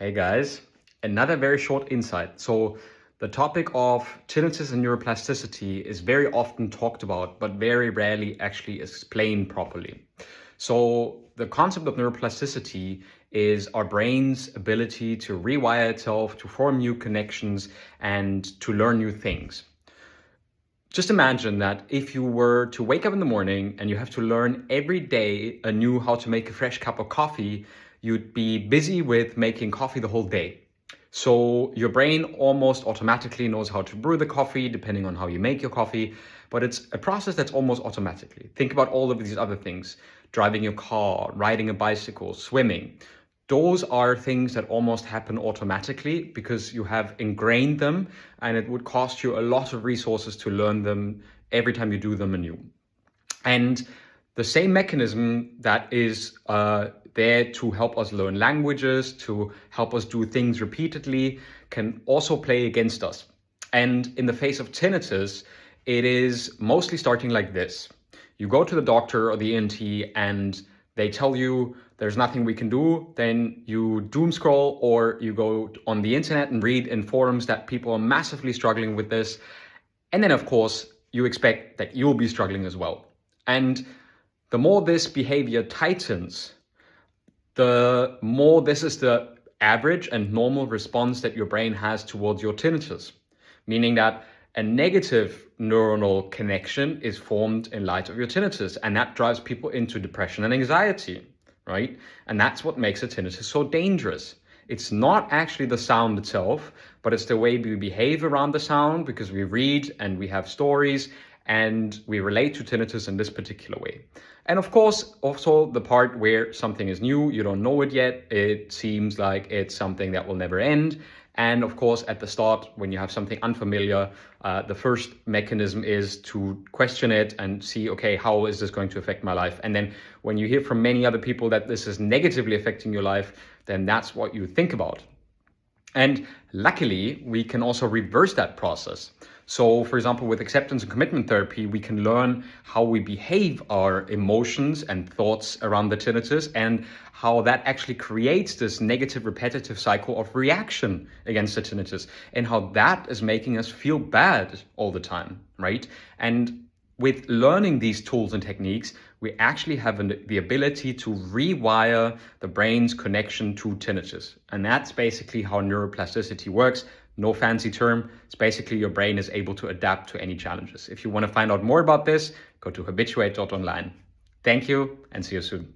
Hey guys, another very short insight. So the topic of tinnitus and neuroplasticity is very often talked about, but very rarely actually explained properly. So the concept of neuroplasticity is our brain's ability to rewire itself, to form new connections, and to learn new things. Just imagine that if you were to wake up in the morning and you have to learn every day anew how to make a fresh cup of coffee, you'd be busy with making coffee the whole day. So your brain almost automatically knows how to brew the coffee, depending on how you make your coffee, but it's a process that's almost automatically. Think about all of these other things: driving your car, riding a bicycle, swimming. Those are things that almost happen automatically because you have ingrained them, and it would cost you a lot of resources to learn them every time you do them anew. And the same mechanism that is there to help us learn languages, to help us do things repeatedly, can also play against us. And in the face of tinnitus, it is mostly starting like this. You go to the doctor or the ENT and they tell you there's nothing we can do, then you doom scroll or you go on the internet and read in forums that people are massively struggling with this. And then of course, you expect that you'll be struggling as well. And the more this behavior tightens, the more this is the average and normal response that your brain has towards your tinnitus, meaning that a negative neuronal connection is formed in light of your tinnitus, and that drives people into depression and anxiety, right? And that's what makes a tinnitus so dangerous. It's not actually the sound itself, but it's the way we behave around the sound, because we read and we have stories and we relate to tinnitus in this particular way. And of course, also the part where something is new, you don't know it yet, it seems like it's something that will never end. And of course, at the start, when you have something unfamiliar, the first mechanism is to question it and see, okay, how is this going to affect my life? And then when you hear from many other people that this is negatively affecting your life, then that's what you think about. And luckily, we can also reverse that process. So for example, with acceptance and commitment therapy, we can learn how we behave our emotions and thoughts around the tinnitus, and how that actually creates this negative repetitive cycle of reaction against the tinnitus, and how that is making us feel bad all the time, right? And with learning these tools and techniques, we actually have the ability to rewire the brain's connection to tinnitus. And that's basically how neuroplasticity works. No fancy term. It's basically your brain is able to adapt to any challenges. If you want to find out more about this, go to habituate.online. Thank you and see you soon.